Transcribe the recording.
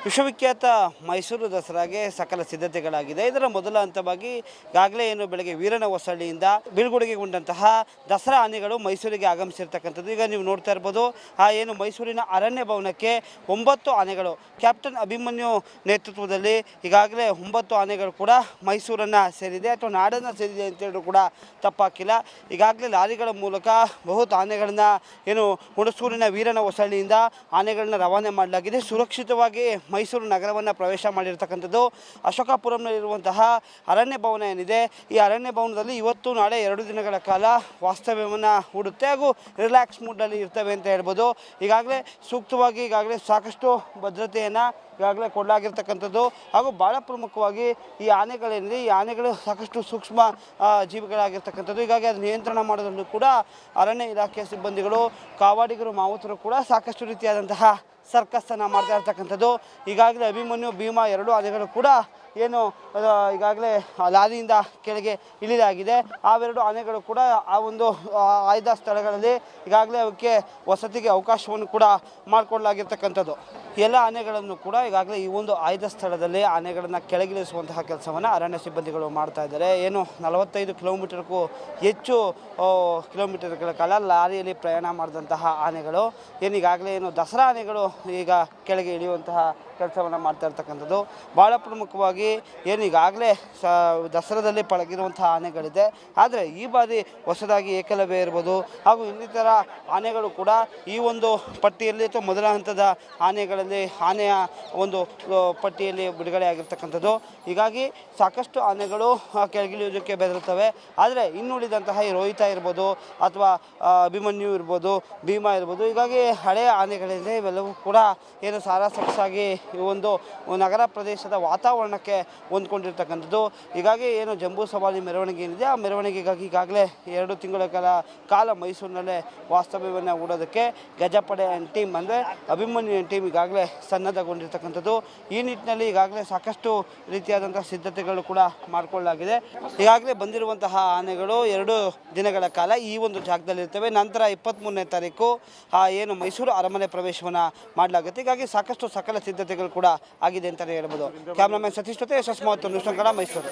ವಿಶ್ವವಿಖ್ಯಾತ ಮೈಸೂರು ದಸರಾಗೆ ಸಕಲ ಸಿದ್ಧತೆಗಳಾಗಿದೆ. ಇದರ ಮೊದಲ ಹಂತವಾಗಿ ಈಗಾಗಲೇ ಬೆಳಗ್ಗೆ ವೀರನ ಹೊಸಳ್ಳಿಯಿಂದ ಬೀಳ್ಕೊಡುಗೆಗೊಂಡಂತಹ ದಸರಾ ಆನೆಗಳು ಮೈಸೂರಿಗೆ ಆಗಮಿಸಿರ್ತಕ್ಕಂಥದ್ದು. ಈಗ ನೀವು ನೋಡ್ತಾ ಇರ್ಬೋದು, ಮೈಸೂರಿನ ಅರಣ್ಯ ಭವನಕ್ಕೆ 9 ಆನೆಗಳು ಕ್ಯಾಪ್ಟನ್ ಅಭಿಮನ್ಯು ನೇತೃತ್ವದಲ್ಲಿ ಈಗಾಗಲೇ 9 ಆನೆಗಳು ಕೂಡ ಮೈಸೂರನ್ನು ಸೇರಿದೆ ಅಥವಾ ನಾಡನ್ನು ಸೇರಿದೆ ಅಂತೇಳಿ ಕೂಡ ತಪ್ಪಾಕಿಲ್ಲ. ಈಗಾಗಲೇ ಲಾರಿಗಳ ಮೂಲಕ ಬಹುತ್ ಆನೆಗಳನ್ನು ಹುಣಸೂರಿನ ವೀರನ ಹೊಸಳ್ಳಿಯಿಂದ ಆನೆಗಳನ್ನ ರವಾನೆ ಮಾಡಲಾಗಿದೆ. ಸುರಕ್ಷಿತವಾಗಿ ಮೈಸೂರು ನಗರವನ್ನು ಪ್ರವೇಶ ಮಾಡಿರ್ತಕ್ಕಂಥದ್ದು. ಅಶೋಕಪುರಂನಲ್ಲಿರುವಂತಹ ಅರಣ್ಯ ಭವನ ಏನಿದೆ, ಈ ಅರಣ್ಯ ಭವನದಲ್ಲಿ ಇವತ್ತು ನಾಳೆ 2 ದಿನಗಳ ಕಾಲ ವಾಸ್ತವ್ಯವನ್ನು ಹೂಡುತ್ತೆ ಹಾಗೂ ರಿಲ್ಯಾಕ್ಸ್ ಮೂಡ್ನಲ್ಲಿ ಇರ್ತವೆ ಅಂತ ಹೇಳ್ಬೋದು. ಈಗಾಗಲೇ ಸೂಕ್ತವಾಗಿ ಸಾಕಷ್ಟು ಭದ್ರತೆಯನ್ನು ಈಗಾಗಲೇ ಕೊಡಲಾಗಿರ್ತಕ್ಕಂಥದ್ದು. ಹಾಗೂ ಭಾಳ ಪ್ರಮುಖವಾಗಿ ಈ ಆನೆಗಳೇನಿದೆ, ಈ ಆನೆಗಳು ಸಾಕಷ್ಟು ಸೂಕ್ಷ್ಮ ಜೀವಿಗಳಾಗಿರ್ತಕ್ಕಂಥದ್ದು. ಹೀಗಾಗಿ ಅದು ನಿಯಂತ್ರಣ ಮಾಡೋದ್ರಲ್ಲೂ ಕೂಡ ಅರಣ್ಯ ಇಲಾಖೆಯ ಸಿಬ್ಬಂದಿಗಳು, ಕಾವಾಡಿಗರು, ಮಾವುತರು ಕೂಡ ಸಾಕಷ್ಟು ರೀತಿಯಾದಂತಹ ಸರ್ಕಸ್ಸನ್ನು ಮಾಡ್ತಾ ಇರ್ತಕ್ಕಂಥದ್ದು. ಈಗಾಗಲೇ ಅಭಿಮನ್ಯು, ಭೀಮಾ 2 ಆನೆಗಳು ಕೂಡ ಈಗಾಗಲೇ ಲಾರಿಯಿಂದ ಕೆಳಗೆ ಇಳಿದಾಗಿದೆ. ಅವೆರಡು ಆನೆಗಳು ಕೂಡ ಆ ಒಂದು ಆಯ್ದ ಸ್ಥಳಗಳಲ್ಲಿ ಈಗಾಗಲೇ ಅವಕ್ಕೆ ವಸತಿಗೆ ಅವಕಾಶವನ್ನು ಕೂಡ ಮಾಡಿಕೊಡಲಾಗಿರ್ತಕ್ಕಂಥದ್ದು. ಎಲ್ಲ ಆನೆಗಳನ್ನು ಕೂಡ ಈಗಾಗಲೇ ಈ ಒಂದು ಆಯ್ದ ಸ್ಥಳದಲ್ಲಿ ಆನೆಗಳನ್ನು ಕೆಳಗಿಳಿಸುವಂತಹ ಕೆಲಸವನ್ನು ಅರಣ್ಯ ಸಿಬ್ಬಂದಿಗಳು ಮಾಡ್ತಾ ಇದ್ದಾರೆ. 45 ಕಿಲೋಮೀಟರ್ಗೂ ಹೆಚ್ಚು ಕಿಲೋಮೀಟರ್ಗಳ ಕಾಲ ಲಾರಿಯಲ್ಲಿ ಪ್ರಯಾಣ ಮಾಡಿದಂತಹ ಆನೆಗಳು ಈಗಾಗಲೇ ದಸರಾ ಆನೆಗಳು ಈಗ ಕೆಳಗೆ ಇಳಿಯುವಂತಹ ಕೆಲಸವನ್ನು ಮಾಡ್ತಾ ಇರ್ತಕ್ಕಂಥದ್ದು. ಭಾಳ ಪ್ರಮುಖವಾಗಿ ಈಗಾಗಲೇ ದಸರಾದಲ್ಲಿ ಪಳಗಿರುವಂತಹ ಆನೆಗಳಿದೆ. ಆದರೆ ಈ ಬಾರಿ ಹೊಸದಾಗಿ ಏಕಲವ್ಯ ಇರ್ಬೋದು ಹಾಗೂ ಇನ್ನಿತರ ಆನೆಗಳು ಕೂಡ ಈ ಒಂದು ಪಟ್ಟಿಯಲ್ಲಿ ಅಥವಾ ಮೊದಲ ಹಂತದ ಆನೆಯ ಒಂದು ಪಟ್ಟಿಯಲ್ಲಿ ಬಿಡುಗಡೆ ಆಗಿರ್ತಕ್ಕಂಥದ್ದು. ಹೀಗಾಗಿ ಸಾಕಷ್ಟು ಆನೆಗಳು ಕೆಳಗಿಳಿಯೋದಕ್ಕೆ ಬೆದರುತ್ತವೆ. ಆದರೆ ಇನ್ನುಳಿದಂತಹ ಈ ರೋಹಿತ ಇರ್ಬೋದು ಅಥವಾ ಅಭಿಮನ್ಯು ಇರ್ಬೋದು, ಭೀಮಾ ಇರ್ಬೋದು, ಹೀಗಾಗಿ ಹಳೆಯ ಆನೆಗಳಿದೆ. ಇವೆಲ್ಲವೂ ಕೂಡ ಸಾರಾಸಗಸಾಗಿ ಈ ಒಂದು ನಗರ ಪ್ರದೇಶದ ವಾತಾವರಣಕ್ಕೆ ಹೊಂದ್ಕೊಂಡಿರ್ತಕ್ಕಂಥದ್ದು. ಹೀಗಾಗಿ ಜಂಬೂ ಸವಾರಿ ಮೆರವಣಿಗೆ ಏನಿದೆ, ಆ ಮೆರವಣಿಗೆಗಾಗಿ ಈಗಾಗಲೇ 2 ತಿಂಗಳ ಕಾಲ ಮೈಸೂರಿನಲ್ಲೇ ವಾಸ್ತವ್ಯವನ್ನು ಹೂಡೋದಕ್ಕೆ ಗಜಪಡೆ ಟೀಮ್ ಅಂದರೆ ಅಭಿಮನ್ಯು ಟೀಮ್ ಈಗಾಗಲೇ ಸನ್ನದ್ಧಗೊಂಡಿರ್ತಕ್ಕಂಥದ್ದು. ಈ ನಿಟ್ಟಿನಲ್ಲಿ ಈಗಾಗಲೇ ಸಾಕಷ್ಟು ರೀತಿಯಾದಂಥ ಸಿದ್ಧತೆಗಳು ಕೂಡ ಮಾಡಿಕೊಳ್ಳಲಾಗಿದೆ. ಈಗಾಗಲೇ ಬಂದಿರುವಂತಹ ಆನೆಗಳು 2 ದಿನಗಳ ಕಾಲ ಈ ಒಂದು ಜಾಗದಲ್ಲಿರ್ತವೆ. ನಂತರ 23ನೇ ತಾರೀಕು ಮೈಸೂರು ಅರಮನೆ ಪ್ರವೇಶವನ್ನು ಮಾಡಲಾಗುತ್ತೆ. ಹೀಗಾಗಿ ಸಾಕಷ್ಟು ಸಕಲ ಸಿದ್ಧತೆಗಳು ಕೂಡ ಆಗಿದೆ ಅಂತಲೇ ಹೇಳ್ಬೋದು. ಕ್ಯಾಮ್ರಾಮನ್ ಸತೀಶ್ ಜೊತೆ ಯಶಸ್ 30 ನ್ಯೂಸ್ ಕನ್ನಡ, ಮೈಸೂರು.